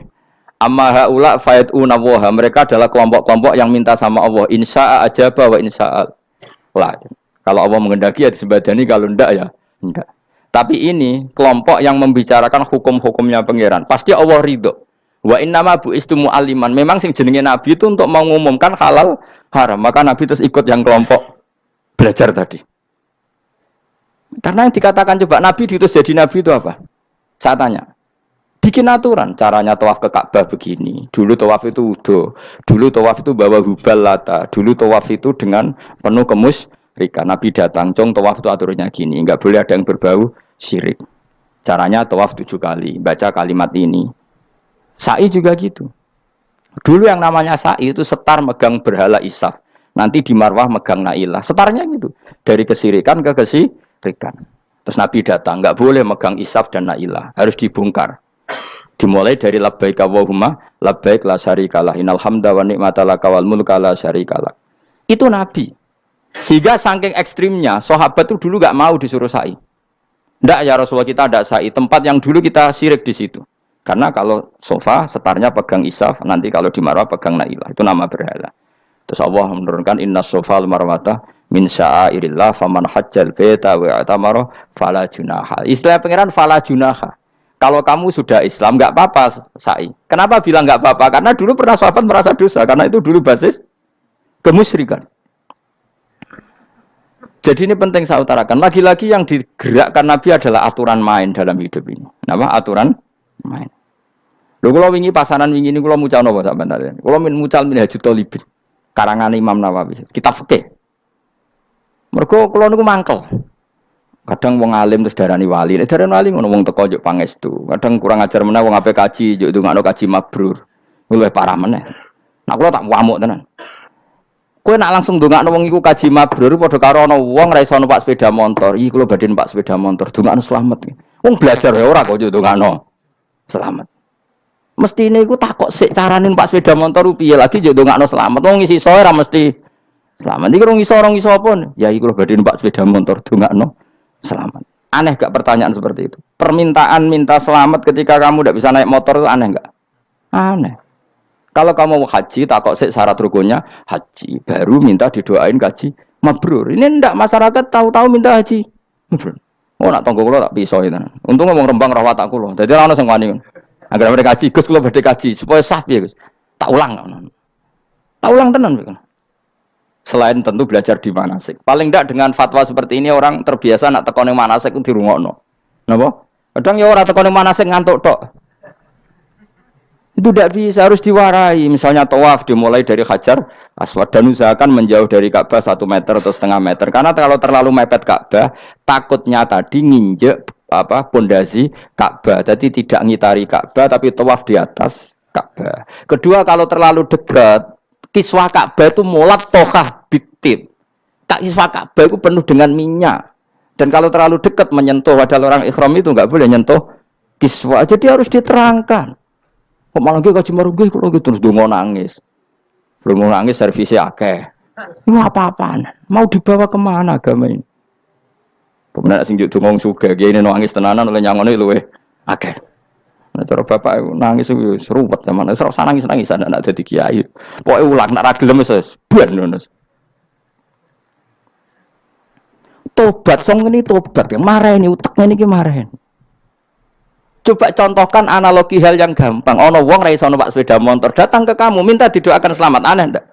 Amma haula fayatuna waha, mereka adalah kelompok-kelompok yang minta sama Allah, insya'a ajaba wa insya'a la. Kalau Allah mengendaki ya disebadani, kalau ndak ya ndak. Tapi ini kelompok yang membicarakan hukum-hukumnya pangeran. Pasti Allah ridho. Wa innama bu'istu mu'alliman. Memang sing jenenge Nabi itu untuk mengumumkan halal haram. Maka Nabi terus ikut yang kelompok belajar tadi. Karena yang dikatakan coba Nabi diutus jadi Nabi itu apa? Saya tanya. Bikin aturan. Caranya tawaf ke Ka'bah begini. Dulu tawaf itu wudu. Dulu tawaf itu bawa hubal lata. Dulu tawaf itu dengan penuh kemusyrikan. Nabi datang. Cong tawaf itu aturannya gini. Enggak boleh ada yang berbau syirik. Caranya tawaf 7 kali. Baca kalimat ini. Sa'i juga gitu. Dulu yang namanya sa'i itu setar megang berhala Isaf. Nanti di Marwah megang Nailah. Setarnya gitu. Dari kesirikan ke kesirikan. Terus Nabi datang. Enggak boleh megang Isaf dan Nailah. Harus dibongkar. Dimulai dari labbaik Allahumma labbaik la syarikalah. Innal hamda wa ni'mata laka wal mulka la syarikalah. Itu Nabi. Sehingga saking ekstrimnya, sahabat itu dulu enggak mau disuruh sa'i. Enggak ya Rasulullah, kita ada sa'i. Tempat yang dulu kita syirik di situ. Karena kalau sofa setarnya pegang Isaf, nanti kalau di Marwah pegang Nailah, itu nama berhala. Terus Allah menurunkan inna sofa al-marwata min sya'airillah faman hajjal baita wa atamara fala junaha. Istilah pangeran fala junaha. Kalau kamu sudah Islam enggak apa-apa sa'i. Kenapa bilang enggak apa-apa? Karena dulu pernah sahabat merasa dosa, karena itu dulu basis kemusyrikan. Jadi ini penting saya utarakan. Lagi-lagi yang digerakkan Nabi adalah aturan main dalam hidup ini. Apa? Aturan main. Lho kula wingi pasaran wingi niku kula mucal napa sampean tadi. Kula mucal Minhajul Thalibin. Karangan Imam Nawawi. Kitab fikih. Mergo kula niku mangkel. Kadang wong alim terus darani wali. Nek darani wali ngono wong teko njuk pangestu. Kadang kurang ajar meneh wong ape kaji njuk ndongakno kaji mabrur. Luwih parah meneh. Nah kula tak wamuk tenan. Kowe nak langsung ndongakno wong iku kaji mabrur padha karo ana wong ra iso numpak sepeda motor. Iki kula badhe numpak sepeda motor, ndongakno slamet. Wong belajar ya ora kok njuk ndongakno selamat. Mestine iku takok sik carane numpak sepeda motor piye lagi njuk ndongakno selamat. Wong isi soe ra mesti selamat. Iki rong iso apa? Ya iku badhe numpak sepeda motor ndongakno selamat. Aneh gak pertanyaan seperti itu? Permintaan minta selamat ketika kamu tidak bisa naik motor itu aneh gak? Aneh. Kalau kamu mau haji, takok sik syarat rukunnya haji, baru minta didoain haji mabrur. Ini ndak masyarakat tahu-tahu minta haji mabrur. Oh nak tonggo kula tak piso itu. Untung ngomong Rembang rawat tak kula. Dadi ora ono sing wani. Agar mereka haji, Gus kula badhe haji supaya sah piye, Gus. Tak ulang. Tak ulang tenan. Selain tentu belajar di manasik. Paling ndak dengan fatwa seperti ini orang terbiasa nak teko ning manasik ku dirungokno. Napa? Kadang ya ora teko ning manasik ngantuk tok. Itu tidak bisa, harus diwarai. Misalnya tawaf dimulai dari Hajar Aswad dan usahakan menjauh dari Ka'bah 1 meter atau setengah meter. Karena kalau terlalu mepet Ka'bah, takutnya tadi nginjek pondasi Ka'bah. Jadi tidak ngitari Ka'bah tapi tawaf di atas Ka'bah. Kedua, kalau terlalu dekat, kiswah Ka'bah itu mulat tohah bitib. Tak kiswah Ka'bah itu penuh dengan minyak. Dan kalau terlalu dekat menyentuh, padahal orang ikhram itu enggak boleh nyentuh kiswah. Jadi harus diterangkan. Kok malah gue kaji marugih kalau gitu terus dongo nangis. Belum nangis servisnya akeh. Ini apa-apaan? Mau dibawa kemana agama ini? Kemudian sing juk dongo sugih ini nangis tenanan oleh nyangone luweh akeh. Nah cara bapak nangis wis ruwet zaman wis ora nangis-nangis anak dadi kiai. Pokoke ulang nek ra gelem wis ben ngono. Tobat song ini tobat yang marah ini uteknya ini marah. Coba contohkan analogi hal yang gampang. Ono wong ra iso numpak sepeda motor datang ke kamu minta didoakan selamat, aneh ndak?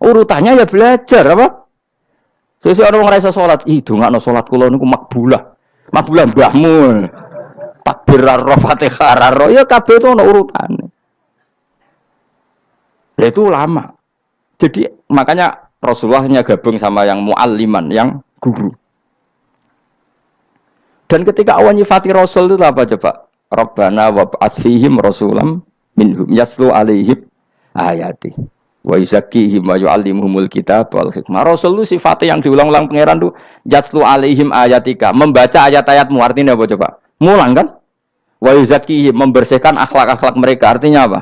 Urutannya ya belajar apa? Sesuk ono wong ra iso salat, ih dongakno salat kula niku makbulah. Makbulah mbahmu. Takbir ar Fatihah ar ya kabeh itu ono urutane. Lah itu lama. Jadi makanya Rasulullah hanya gabung sama yang mualliman, yang guru. Dan ketika Allah nyifati Rasul itu apa coba? Rabbana wab'ats fihim rasulam minhum yaslu alaihim ayati wa yuzakkihim wa yu'allimuhumul kitab wal hikmah. Rasul itu sifatnya yang diulang-ulang pangeran itu yaslu alaihim ayatika, membaca ayat-ayatmu. Artinya apa coba? Mulang kan? Wa yuzakkihim, membersihkan akhlak-akhlak mereka. Artinya apa?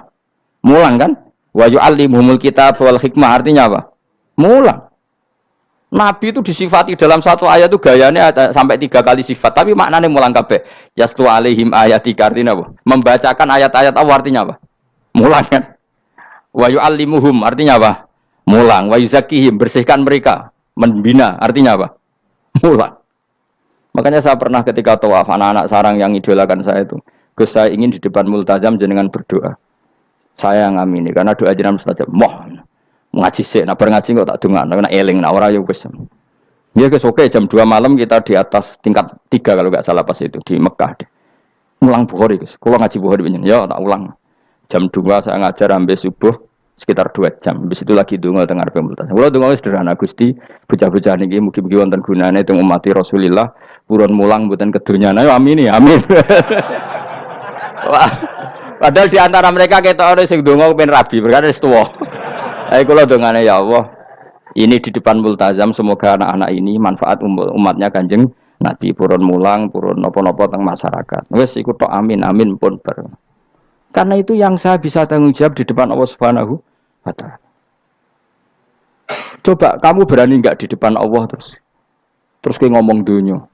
Mulang kan? Wa yu'allimuhumul kitab wal hikmah. Artinya apa? Mulang. Nabi itu disifati dalam satu ayat itu gayanya ada sampai 3 kali sifat, tapi maknanya mulang kabeh. Yaslu alaihim ayatika artinya apa? Membacakan ayat-ayat Allah artinya apa? Mulang kan? Wa yu'allimuhum artinya apa? Mulang. Wa yuzakkihim bersihkan mereka, membina artinya apa? Mulang. Makanya saya pernah ketika tawaf anak-anak sarang yang idolakan saya itu, Gus saya ingin di depan multazam jenengan berdoa. Saya yang ngamini karena doa jenengan mustajab. Ngaji sih, nah ngaji kok tak dengar, nah eling, nah orang yang gus. Ya guys, oke jam 2 malam kita di atas tingkat 3 kalau nggak salah pas itu di Mekah deh. Ulang Bukhari guys, kalau ngaji Bukhari begini, ya tak ulang. Jam 2 saya ngajar sampai subuh sekitar 2 jam. Habis itu lagi dungo dengar pemultasan. Kalau dungo sederhana Gusti, bocah-bocah niki mugi-mugi wonten gunane teng umati Rasulillah, purun mulang mboten kedunya. Nah, amin ya, amin. Wah, padahal di antara mereka kita orang sing dungo pengen rabi, berkata wis tuwa. Ayo kalau dongane ya Allah, ini di depan multazam semoga anak-anak ini manfaat umatnya Kanjeng Nabi purun mulang, purun nopo-nopo teng masyarakat. Wes iku tok amin amin pun bar. Karena itu yang saya bisa tanggung jawab di depan Allah Subhanahu wa taala. Coba kamu berani enggak di depan Allah terus kayak ngomong dunia.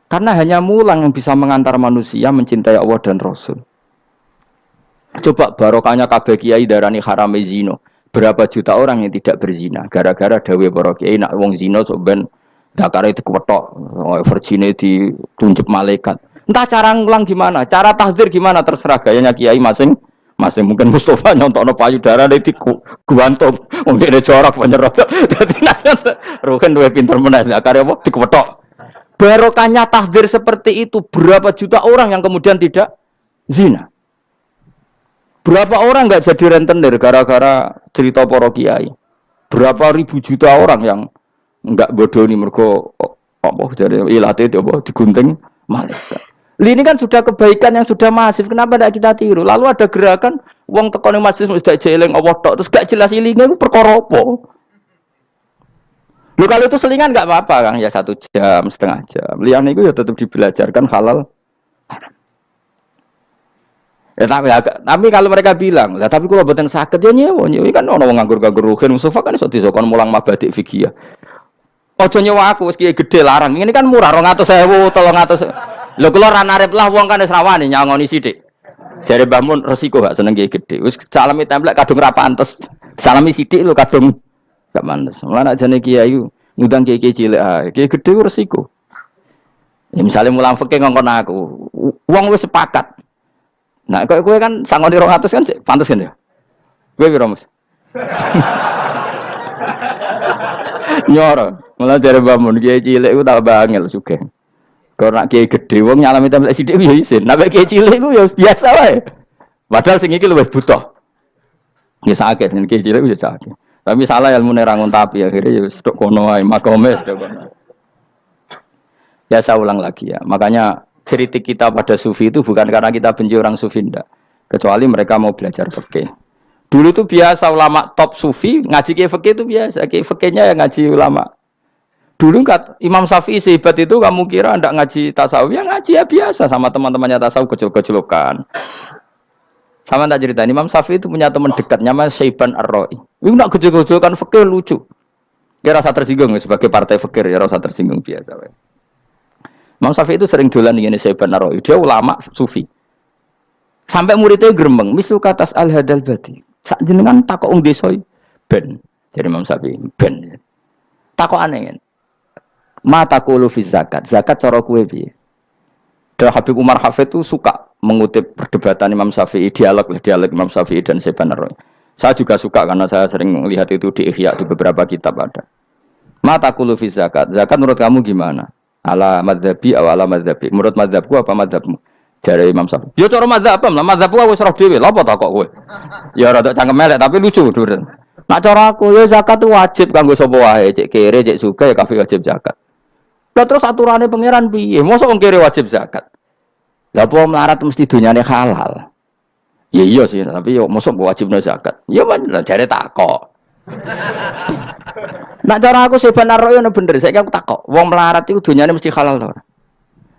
Karena hanya mulang yang bisa mengantar manusia mencintai Allah dan Rasul. Coba barokahnya kabeh kiai darani harame zina. Berapa juta orang yang tidak berzina gara-gara dawe para kiai nak wong zina sok ben dakare dikwetok, virgine ditunjuk malaikat. Entah cara ngulang gimana, cara tahdzir gimana terserah gayanya kiai masing-masing. Mungkin Mustafa nyontokno payudara di guantung, wong dene jorok penyerot. Dadi nek rugen duwe pinter meneh dakare apa dikwetok. Barokahnya tahdzir seperti itu berapa juta orang yang kemudian tidak zina. Berapa orang nggak jadi rentenir gara-gara cerita para kiai? Berapa ribu juta orang yang nggak bodoh nih mergo apa jadi ilate itu apa digunting malaikat. Ini kan sudah kebaikan yang sudah masif. Kenapa tidak kita tiru? Lalu ada gerakan uang tekone masjid sudah jeleng Allah tok terus gak jelas ilingnya itu perkara apa? Lu kalau itu selingan nggak apa-apa Kang ya 1 jam setengah jam. Liane itu ya tetap dibelajarkan halal. Ya, tapi kalau mereka bilang, lah tapi kalau buatan sakit ya nyewa kan orang nganggur-nganggur ruhin Mustafa kan iso disokon mulang mabadik fikih. Ojo nyewa aku wis kiye gede larang. Ini kan murah 200.000, 300. Lho kula ra narep lah wong kan wis rawani nyangoni sithik. Jare Mbah Mun resiko gak seneng kiye gede. Wis salami templek kadung ra pantes. Salami sithik lho kadung gak pantes. Mulane jane kiai ngundang kiai cilik ae. Kiai gede ku resiko. Ya misalnya mulang fikih ngongkon aku. Wong wis sepakat. Nah, kowe kan sangoni 200 kan pantes kan ya? Kowe piro, Mas? Nyoro, malah jare bangun kiai cilik ku tak bangel sugih. Kok nak kiai gedhe wong nyalami templek sithik ya isin. Nek kiai cilik ku ya biasa wae. Padahal sing iki luwih butuh. Ya sakit yen kiai cilik ya sakit. Tapi salah ilmune ra ngontapi akhirnya ya wis tok kono wae makome tok kono. Ya saya ulang lagi ya. Makanya kritik kita pada sufi itu bukan karena kita benci orang sufi enggak. Kecuali mereka mau belajar fikih. Dulu itu biasa ulama top sufi ngaji kiai fikih itu biasa. Kiai fikihnya yang ngaji ulama. Dulu kan Imam Syafi'i sehebat itu kamu kira enggak ngaji tasawuf? Ya ngaji ya biasa sama teman-temannya tasawuf kecil-kecilokan. Sama tak cerita Imam Syafi'i itu punya teman dekat namanya Syaiban Ar-Ra'i. Itu enggak kecil-kecilokan fikih lucu. Dia rasa tersinggung sebagai partai fikih ya rasa tersinggung biasa. Imam Syafi'i itu sering dolan ngene Syaiban Ar-Ra'i. Dia ulama sufi. Sampai muridnya gremeng, misal katas al-hadal badi. Sak jenengan takok wong desa ben. Jadi Imam Syafi'i ben. Takok aneh kan. Mata qulu fi zakat. Zakat cara kowe piye? Dan Habib Umar Hafid itu suka mengutip perdebatan Imam Syafi'i, dialog Imam Syafi'i dan Syaiban Ar-Ra'i. Saya juga suka karena saya sering melihat itu di Ihya di beberapa kitab ada. Mata qulu fi zakat. Zakat menurut kamu gimana? Ala madzhabi aw ala madzhabi. Menurut madzhabku apa madzhabmu? Jare Imam Syafi'i. Ya cara madzhab apa? Lah madzhabku wis roh dhewe. Lha apa tak kok kowe? Ya rada cangkem elek tapi lucu duren. Nak cara aku ya zakat itu wajib kanggo sapa wae, cek kere, cek sugih ya kabeh wajib zakat. Lah terus aturane pangeran piye? Mosok wong kere wajib zakat. Lah apa melarat mesti dunyane halal. Ya iya sih, tapi yo mosok wajibna zakat. Ya jare takok. Nak cara aku Syaiban Ar-Ra'i ono bener, saiki aku takok, wong melarat iku dunyane mesti halal to ora?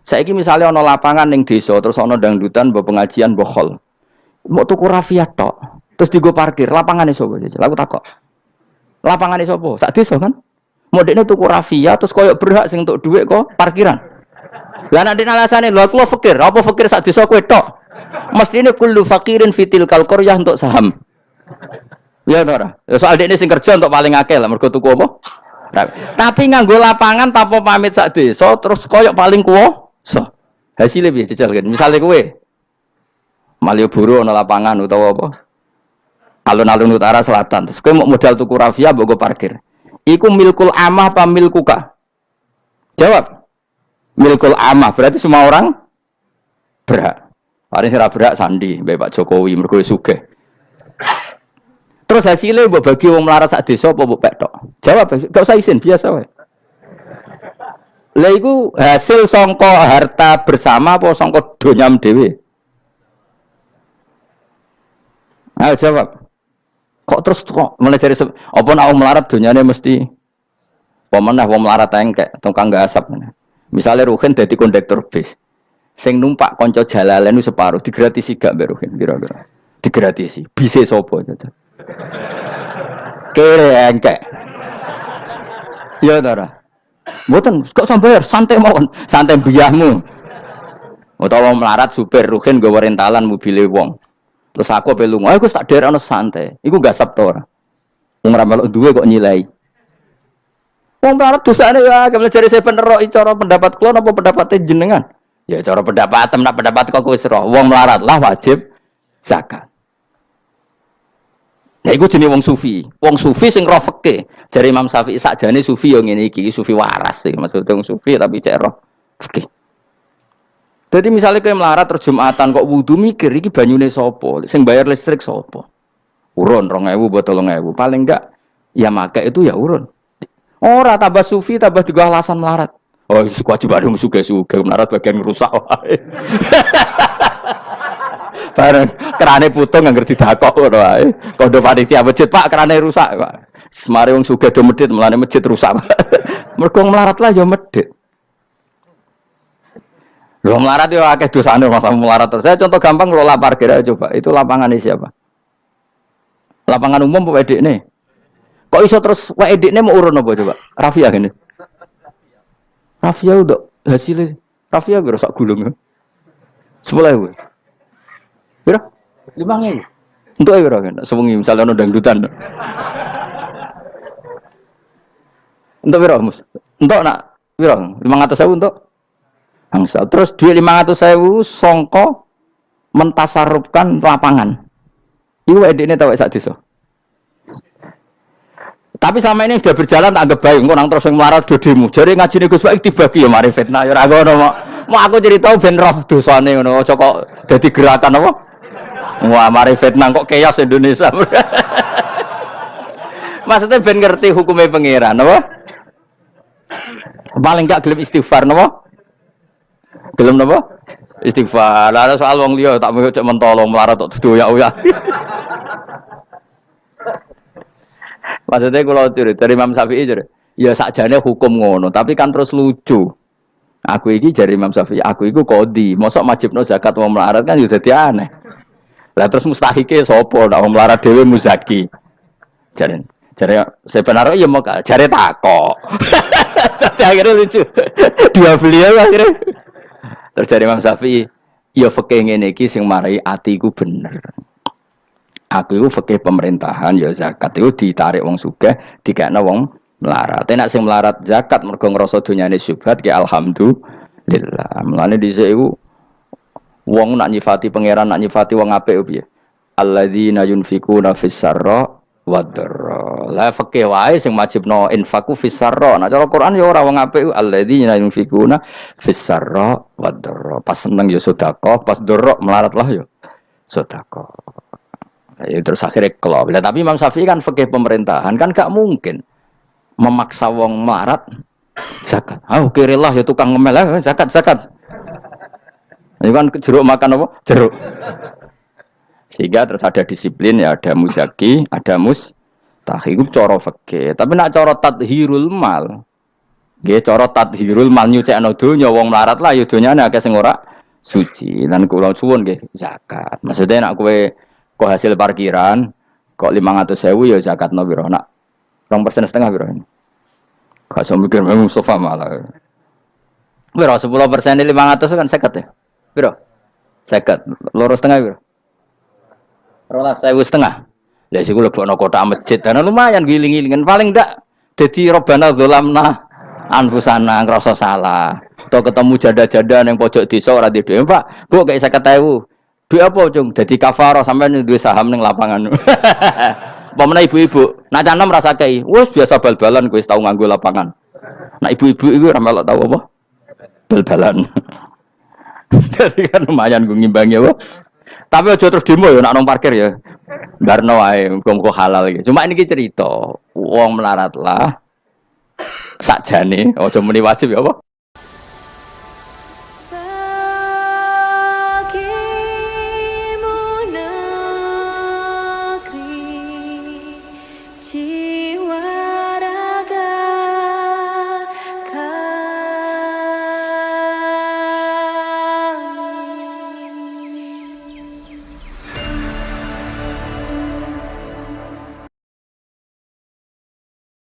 Saiki misale ana lapangan ning desa terus ana dangdutan mbok pengajian mbok khol. Mbok tuku rafiat tok, terus digo parkir, lapangane sapa jajal? Aku takok. Lapangane sapa? Sak desa kan? Modene tuku rafia terus koyok berhak sing untuk duit kok parkiran. Lah nek alasane lho aku fakir, apa fakir sak desa kowe tok. Mestine kullu fakirin fitil qaryah untuk saham. Ya ora. Soal dekne sing kerja untuk paling akeh lah mergo tuku apa? Tapi nganggo lapangan tanpa pamit sak desa terus koyok paling kuwasa. Hasilnya piye jajal kan. Misale kowe Malioboro ana lapangan utawa apa? Alun-alun utara selatan. Terus kowe mau modal tuku rafia mbok parkir. Iku milkul amah apa milkuka? Jawab. Milkul amah berarti semua orang berhak. Paling sira berhak sandi mbek Pak Jokowi mergo sugih. Terus hasilnya mbok bagi wong melarat sak desa apa mbok pek tok? Jawab, gak usah izin, biasa wae. Lah iku hasil sangka harta bersama apa sangka donyam dhewe? Ayo jawab. Kok terus kok mulai dari apa nak wong melarat donyane mesti pemenah wong melarat engkek tukang gasap. Misalnya Ruhin dadi kondektur bis. Sing numpak kanca jalalen ku separo digratisi gak mbek Ruhin kira-kira. Digratisi. Bise sapa jajal. Kere engkek. Ya ta. Mboten kok sambayar santai mawon, santai biyahmu. Utawa melarat supir Ruhin nggawa rentalan mobile wong. Terus aku ape lunga, aku tak derekno santai. Iku gasap to ora. Wong ra melok duwe kok nyilai. Wong melarat dosane ya kemle jare seven ero cara pendapat kula napa pendapate jenengan? Ya cara pendapat nak pendapat kok wis roh. Wong melarat lah wajib zakat. Nah iku jenenge wong sufi. Wong sufi sing roh fikih. Jare Imam Syafi'i sakjane sufi yo ngene iki sufi waras sih. Maksudnya wong sufi tapi cek roh fikih. Jadi misalnya kayak melarat terus Jumatan kok wudu mikir iki banyune sapa? Sing bayar listrik sapa? Urun 2.000 buat 3.000. Paling enggak ya make itu ya urun. Ora tambah sufi tambah juga alasan melarat. Oh, kewajiban dong suge-suge melarat bagian rusak wae. Bareng kerane putung anggar didakok ngono wae. Kondo panitia masjid, Pak, kerane rusak, Pak. Semare wong sugih do medhit, mulane masjid rusak. Mergo melarat lah ya medhit. Lho melarat yo akeh dosane masa melarat terus. Saya contoh gampang ngelola parkir aja coba. Itu lapangannya siapa? Lapangan umum apa edekne? Kok iso terus wae edekne mau urun apa coba? Rafia gini. Rafia udah hasilnya. Rafia gue sak gulung. 10.000. Pira? 5.000. Untuk pira kan? Sewengi misalnya ono dangdutan. Untuk pira, Mus? Untuk nak pira? 500.000 untuk angsal. Terus duit 500.000 songko mentasarufkan lapangan. Iku edekne tau sak desa. Tapi sama ini sudah berjalan tak anggap baik. Engko nang terus sing melarat dodemu. Jare ngajine Gus Baik dibagi ya mari fitnah ya ora ngono mau aku cerita ben roh dosane ngono. Aja kok dadi gerakan apa? Wah mari fitnah kok keos Indonesia. Maksudnya ben ngerti hukumnya pangeran apa? Paling enggak gelem istighfar napa? Gelem napa? Istighfar. Lah soal wong liya tak cek mentolo melarat tok doyak-oyak. Maksudnya kalau dari Imam Syafi'i ya sakjane hukum ngono, tapi kan terus lucu. Aku iki dari Imam Syafi'i, aku iku kodi, mosok majibno zakat wong melarat kan ya dadi aneh. Lah terus mustahike sapa nek wong melarat dhewe muzaki. Jare sebenarnya ya mau jare takok. Tapi akhirnya lucu. Dua beliau akhirnya. Terus dari Imam Syafi'i, ya fikih ngene iki sing marai atiku bener. Aku itu fikih pemerintahan ya zakat itu ditarik wong sugih dikekno wong melarat. Nek sing melarat zakat mergo ngrasa dunyane syubhat ki alhamdulillah. Mulane dhisik iku wong nak nyifati pangeran nak nyifati wong apik piye? Alladzina yunfikuna fis sarra wadharra. La fikih wae sing wajibno infaku fis sarra. Nek cara Quran ya ora wong apik alladzina yunfikuna fis sarra wadharra. Pas seneng ya sedekah, pas dorok melarat lah ya sedekah. Ya, terus akhirnya kelop. Tapi Imam Syafi'i kan fikih pemerintahan kan gak mungkin memaksa wong melarat zakat. Kirilah ya tukang ngemel zakat. Ini kan jeruk makan apa? Jeruk. Sehingga terus ada disiplin ya ada muzaki, ada mustahik itu cara fikih. Tapi nak cara tadhirul mal. Nggih cara tadhirul mal nyucikno donya wong melarat lah ya donyane akeh sing ora suci. Lan kula suwun nggih zakat. Maksudnya nak kowe kok hasil parkiran kok 500.000 ya zakatno piro nak 2,5% piro ini Gak usah mikir memang Mustafa malah. Biro 10% ini 500 kan seket ya. Biro seket. Loro setengah biro. Rolas 1.500. Lah sik lebokno kotak masjid. Karena lumayan giling-gilingan paling ndak dadi robana dzalamna anfusana ngrasa salah. Atau ketemu janda-janda yang pojok desa ora di dhuwit. Pak, Bu kayak 50.000. Duit apa, Cung? Dadi kafarah sampean duwe saham ning lapangan. Pemene ibu-ibu, nak canem rasa kei. Wes biasa bal-balan kowe tau nganggo lapangan. Nak ibu-ibu iku ora melok tau apa? Bal-balan. Jadi kan lumayan gue ngimbangi apa. Tapi aja terus demo ya nak nang parkir ya. Darno wae muga halal iki. Cuma ini cerita, wong melarat lah. Sakjane aja muni wajib ya apa?